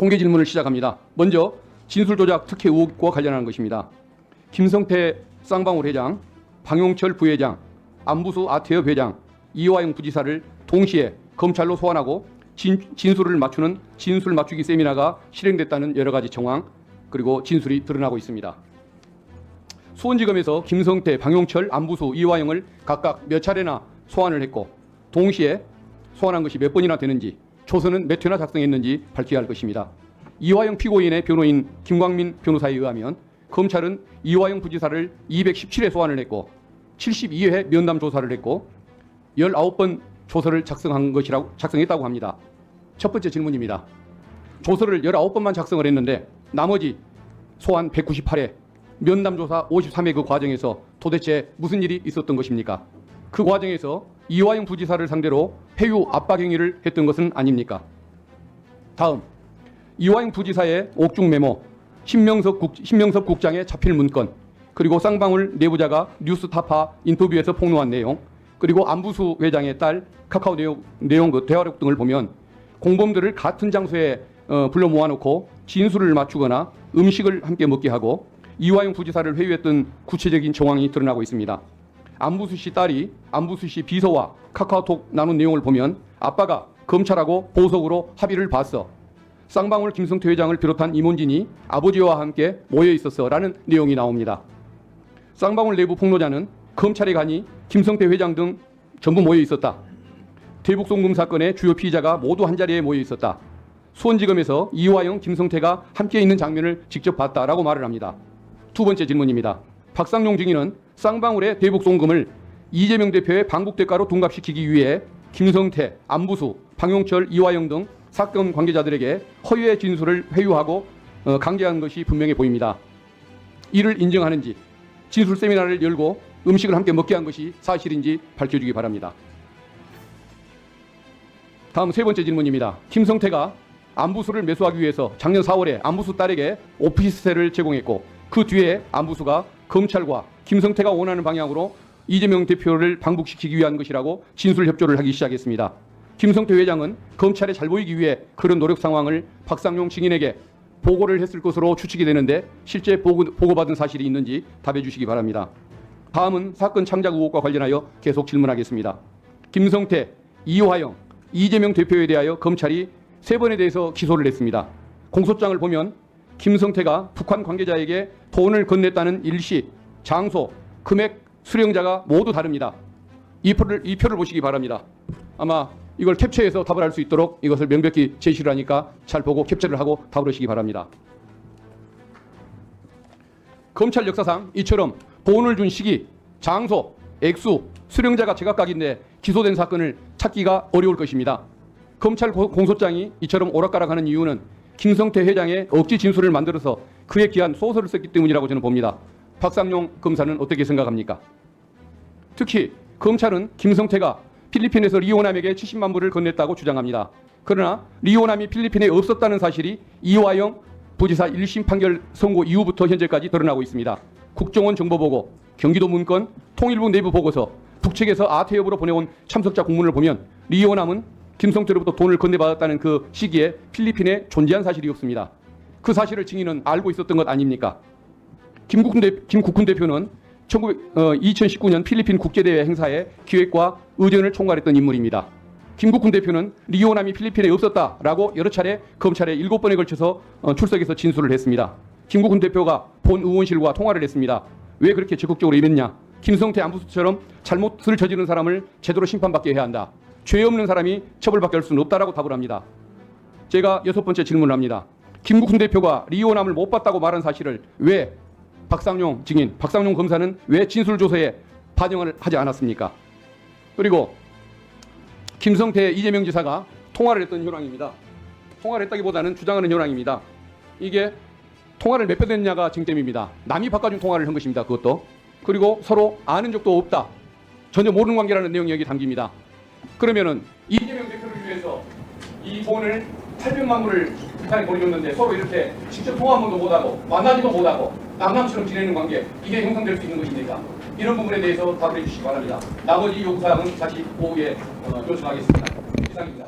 공개 질문을 시작합니다. 먼저 진술 조작 특혜 의혹과 관련한 것입니다. 김성태 쌍방울 회장, 방용철 부회장, 안부수 아태협 회장, 이화영 부지사를 동시에 검찰로 소환하고 진술을 맞추는 진술 맞추기 세미나가 실행됐다는 여러 가지 정황, 그리고 진술이 드러나고 있습니다. 수원지검에서 김성태, 방용철, 안부수, 이화영을 각각 몇 차례나 소환을 했고 동시에 소환한 것이 몇 번이나 되는지, 조서는 몇 회나 작성했는지 밝혀야 할 것입니다. 이화영 피고인의 변호인 김광민 변호사에 의하면 검찰은 이화영 부지사를 217회 소환을 했고 72회 면담 조사를 했고 19번 조서를 작성했다고 합니다. 첫 번째 질문입니다. 조서를 19번만 작성을 했는데 나머지 소환 198회, 면담 조사 53회 그 과정에서 도대체 무슨 일이 있었던 것입니까? 그 과정에서 이화영 부지사를 상대로 회유 압박 행위를 했던 것은 아닙니까? 다음, 이화영 부지사의 옥중 메모, 신명섭 국장의 자필 문건, 그리고 쌍방울 내부자가 뉴스타파 인터뷰에서 폭로한 내용, 그리고 안부수 회장의 딸 카카오 내용 그 대화록 등을 보면 공범들을 같은 장소에 불러 모아놓고 진술을 맞추거나 음식을 함께 먹게 하고 이화영 부지사를 회유했던 구체적인 정황이 드러나고 있습니다. 안부수 씨 딸이 안부수 씨 비서와 카카오톡 나눈 내용을 보면 아빠가 검찰하고 보석으로 합의를 봤어. 쌍방울 김성태 회장을 비롯한 임원진이 아버지와 함께 모여 있었어 라는 내용이 나옵니다. 쌍방울 내부 폭로자는 검찰에 가니 김성태 회장 등 전부 모여 있었다. 대북송금 사건의 주요 피의자가 모두 한자리에 모여 있었다. 수원지검에서 이화영, 김성태가 함께 있는 장면을 직접 봤다라고 말을 합니다. 두 번째 질문입니다. 박상용 증인은 쌍방울의 대북송금을 이재명 대표의 방북대가로 둔갑시키기 위해 김성태, 안부수, 방용철, 이화영 등 사건 관계자들에게 허위의 진술을 회유하고 강제한 것이 분명해 보입니다. 이를 인정하는지, 진술 세미나를 열고 음식을 함께 먹게 한 것이 사실인지 밝혀주기 바랍니다. 다음 세 번째 질문입니다. 김성태가 안부수를 매수하기 위해서 작년 4월에 안부수 딸에게 오피스텔을 제공했고 그 뒤에 안부수가 검찰과 김성태가 원하는 방향으로 이재명 대표를 방북시키기 위한 것이라고 진술 협조를 하기 시작했습니다. 김성태 회장은 검찰에 잘 보이기 위해 그런 노력 상황을 박상용 증인에게 보고를 했을 것으로 추측이 되는데 실제 보고받은 사실이 있는지 답해 주시기 바랍니다. 다음은 사건 창작 의혹과 관련하여 계속 질문하겠습니다. 김성태, 이화영, 이재명 대표에 대하여 검찰이 3번에 대해서 기소를 했습니다. 공소장을 보면 김성태가 북한 관계자에게 돈을 건넸다는 일시, 장소, 금액, 수령자가 모두 다릅니다. 이 표를 보시기 바랍니다. 아마 이걸 캡처해서 답을 할 수 있도록 이것을 명백히 제시를 하니까 잘 보고 캡처를 하고 답을 하시기 바랍니다. 검찰 역사상 이처럼 돈을 준 시기, 장소, 액수, 수령자가 제각각인데 기소된 사건을 찾기가 어려울 것입니다. 검찰 공소장이 이처럼 오락가락하는 이유는 김성태 회장의 억지 진술을 만들어서 그에 기한 소설을 썼기 때문이라고 저는 봅니다. 박상용 검사는 어떻게 생각합니까? 특히 검찰은 김성태가 필리핀에서 리오남에게 70만 불을 건넸다고 주장합니다. 그러나 리오남이 필리핀에 없었다는 사실이 이화영 부지사 1심 판결 선고 이후부터 현재까지 드러나고 있습니다. 국정원 정보보고, 경기도 문건, 통일부 내부 보고서, 북측에서 아태협으로 보내온 참석자 공문을 보면 리오남은 김성태로부터 돈을 건네받았다는 그 시기에 필리핀에 존재한 사실이 없습니다. 그 사실을 증인은 알고 있었던 것 아닙니까? 김국훈 대표는 2019년 필리핀 국제대회 행사의 기획과 의전을 총괄했던 인물입니다. 김국훈 대표는 리오남이 필리핀에 없었다라고 여러 차례 검찰에 7번에 걸쳐서 출석해서 진술을 했습니다. 김국훈 대표가 본 의원실과 통화를 했습니다. 왜 그렇게 적극적으로 임했냐? 김성태, 안부수처럼 잘못을 저지른 사람을 제대로 심판받게 해야 한다. 죄 없는 사람이 처벌받게 할 수는 없다라고 답을 합니다. 제가 6번째 질문을 합니다. 김국훈 대표가 리오남을 못 봤다고 말한 사실을 왜 박상용 증인, 박상용 검사는 왜 진술조서에 반영을 하지 않았습니까? 그리고 김성태, 이재명 지사가 통화를 했던 현황입니다. 통화를 했다기보다는 주장하는 현황입니다. 이게 통화를 몇 번 했냐가 쟁점입니다. 남이 바꿔준 통화를 한 것입니다. 그것도. 그리고 서로 아는 적도 없다. 전혀 모르는 관계라는 내용이 여기 담깁니다. 그러면은 이재명 대표를 위해서 이 돈을 800만 불을 북한에 보내줬는데 서로 이렇게 직접 통화 한 번도 못하고 만나지도 못하고 남남처럼 지내는 관계, 이게 형성될 수 있는 것입니까? 이런 부분에 대해서 답을 해주시기 바랍니다. 나머지 요구사항은 다시 오후에 요청하겠습니다. 이상입니다.